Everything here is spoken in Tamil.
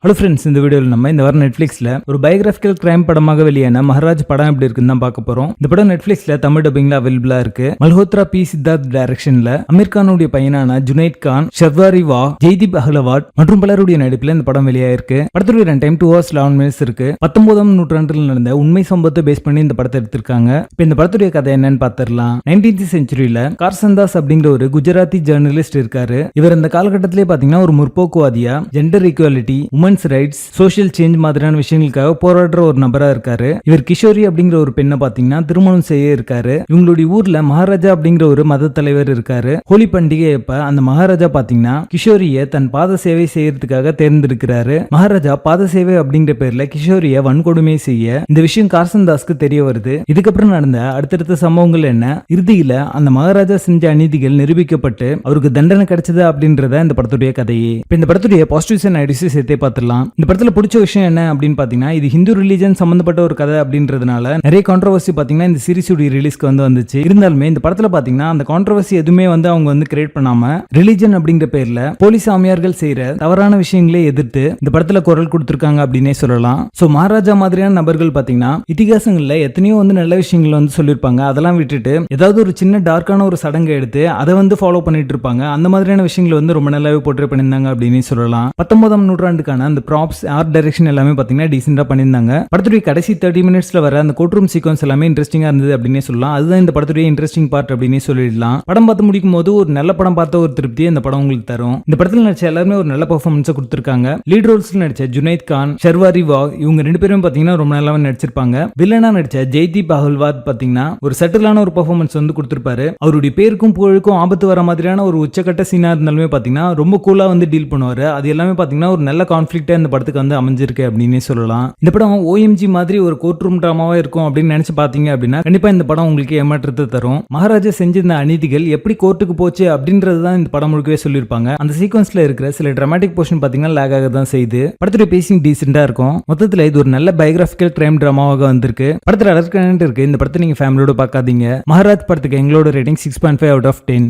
ஹலோ ஃப்ரெண்ட்ஸ், இந்த வீடியோவில் நம்ம இந்த வாரம் நெட்ஃபிளிக்ஸ்ல ஒரு பயோகிராபிக்கல் கிரைம் படமாக வெளியான மகாராஜ் படம் எப்படி இருக்குன்னு தான் பார்க்க போறோம். இந்த படம் நெட்ஃபிளிக்ஸ்ல தமிழ் டப்பிங்ல அவைலபிளா இருக்கு. மல்ஹோத்ரா பி சித்தார்த் டைரக்ஷன்ல அமீர் கானுடைய பையனான ஜுனைத் கான், ஷர்வாரி வா, ஜெய்தீப் அகலவாட் மற்றும் பலருடைய நடிப்புல இந்த படம் வெளியாயிருக்கு. படத்துடைய ரன் டைம் 2 hours 11 minutes இருக்கு. 19ஆம் நூற்றாண்டில் நடந்த உண்மை சம்பவத்தை பேஸ் பண்ணி இந்த படத்தை எடுத்திருக்காங்க. இப்போ இந்த படத்துடைய கதை என்னன்னு பார்த்திடலாம். 19th centuryல கார்சந்தாஸ் அப்படிங்கிற ஒரு குஜராத்தி ஜேர்னலிஸ்ட் இருக்காரு. இவர் இந்த காலகட்டத்திலே பாத்தீங்கன்னா ஒரு முற்போக்குவாதியா gender equality, women's rights, social change மாதிரியான விஷயங்களுக்காக போராடுற ஒரு நபரா இருக்காரு. இவர் கிஷோரி அப்படிங்கிற ஒரு பெண்ணை பாத்தீங்கன்னா திருமணம் செய்ய இருக்காரு. இவங்களுடைய ஊர்ல மகாராஜா அப்படிங்கிற ஒரு மத தலைவர் இருக்காரு. ஹோலி பண்டிகை அப்ப அந்த மகாராஜா பாத்தீங்கன்னா கிஷோரிய தன் பாத சேவை செய்யறதுக்காக தேர்ந்தெடுக்கிறாரு. மகாராஜா பாத சேவை அப்படிங்கிற பேர்ல கிஷோரிய வன்கொடுமை செய்ய இந்த விஷயம் கார்சந்தாஸ்க்கு தெரிய வருது. இதுக்கப்புறம் நடந்த அடுத்தடுத்த சம்பவங்கள் என்ன, இறுதியில அந்த மகாராஜா செஞ்ச அநீதிகள் நிரூபிக்கப்பட்டு அவருக்கு தண்டனை கிடைச்சது அப்படின்றத இந்த படத்துடைய கதையே. இப்ப இந்த படத்துடைய பாசிட்டிவ்ஸ் அண்ட் நெகட்டிவ்ஸ் சேர்த்தே பார்த்துடலாம். இந்த படத்துல பிடிச்ச விஷயம் என்ன அப்படின்னு பாத்தீங்கன்னா, இது ஹிந்து ரிலிஜன் சம்பந்தப்பட்ட ஒரு கதை அப்படின்றதுனால நிறைய கான்ட்ரோவர்சி பாத்தீங்கன்னா இந்த சீரிஸ் ரிலீஸ்க்கு வந்துச்சு. இருந்தாலுமே இந்த படத்துல பாத்தீங்கன்னா அந்த கான்ட்ரோவர்சி எதுவுமே அவங்க கிரியேட் பண்ணாம ரிலிஜன் அப்படிங்கிற பேர்ல போலீஸ் சாமியார்கள் செய்யற தவறான விஷயங்களே எதிர்த்து இந்த படத்துல குரல் கொடுத்திருக்காங்க அப்படின்னே சொல்லலாம். சோ மகாராஜா மாதிரியான நபர்கள் பாத்தீங்கன்னா இதிகாசங்கள்ல எத்தனையோ நல்ல விஷயங்கள் சொல்லிருப்பாங்க. அதெல்லாம் விட்டுட்டு ஏதாவது ஒரு சின்ன டார்க்கான ஒரு சடங்கை எடுத்து அதை ஃபாலோ பண்ணிட்டு இருப்பாங்க. அந்த மாதிரியான விஷயங்கள் ரொம்ப நல்லாவே போர்ட்ரே பண்ணியிருந்தாங்க அப்படின்னு சொல்லலாம். 19ஆம் நூற்றாண்டுக்கான அந்த ப்ராப்ஸ், ஆர்ட் டைரக்ஷன் எல்லாமே பாத்தீங்கன்னா டீசென்ட்டா பண்ணியிருந்தாங்க. படத்துடைய கடைசி 30 minutesல வர அந்த கோர்ட் ரூம் சீக்வன்ஸ் எல்லாமே இன்ட்ரெஸ்டிங்கா இருந்தது அப்படின்னே சொல்லலாம். அதுதான் இந்த படத்துடைய இன்ட்ரெஸ்டிங் பார்ட் அப்படின்னே சொல்லிடலாம். படம் பார்த்து முடிக்கும் போது ஒரு நல்ல படம் பார்த்த ஒரு திருப்தியை இந்த படம் உங்களுக்கு தரும். இந்த படத்துல நடிச்ச எல்லாருமே ஒரு நல்ல பெர்ஃபார்மன்ஸ் கொடுத்திருக்காங்க. லீட் ரோல்ஸ்ல நடிச்ச ஜுனைத் கான், ஷர்வாரி வா இவங்க ரெண்டு பேரும் பாத்தீங்கன்னா ரொம்ப நல்லாவே நடிச்சிருப்பாங்க. வில்லனா நடிச்ச ஜெய்தீப் அகல்வாத் பாத்தீங்கன்னா ஒரு சட்டிலான ஒரு பெர்ஃபார்மன்ஸ் கொடுத்திருப்பாரு. அவருடைய பேருக்கும் புகழுக்கும் ஆபத்து வர மாதிரியான ஒரு உச்சக்கட்ட சீனா இருந்தாலுமே பாத்தீங்கன்னா ரொம்ப கூலா டீல் பண்ணுவாரு. அது எல்லாமே பாத்தீங்கன்னா ஒரு நல்ல கான்ஃபிளிக்டா இந்த படத்துக்கு அமைஞ்சிருக்கு அப்படின்னே சொல்லலாம். இந்த படம் ஓஎம்ஜி மாதிரி ஒரு கோர்ட் ரூம் டிராமாவா இருக்கும் அப்படின்னு நினைச்சு பாத்தீங்க அப்படின்னா கண்டிப்பா இந்த படம் உங்களுக்கு ஏமாற்றத்தை தரும். மகாராஜா செஞ்சிருந்த அநீதிகள் எப்படி கோர்ட்டுக்கு போச்சு அப்படின்றதுதான் இந்த படம் முழுக்கவே சொல்லியிருப்பாங்க. அந்த சீக்வன்ஸ்ல இருக்கிற சில டிராமாட்டிக் போர்ஷன் பாத்தீங்கன்னா லேக் ஆக தான் செய்யுது. படத்துடைய பேசிங் டீசென்டா இருக்கும். மொத்தத்துல இது ஒரு நல்ல பயோகிராபிக்கல் கிரைம் டிராமாவாக வந்திருக்கு. படத்துல அடர்கனன்ட் இருக்கு. இந்த படத்தை நீங்க ஃபேமிலியோட பார்க்காதீங்க. மகாராஜ் படத்துக்கு எங்களோட ரேட்டிங் 6.5 out of 10.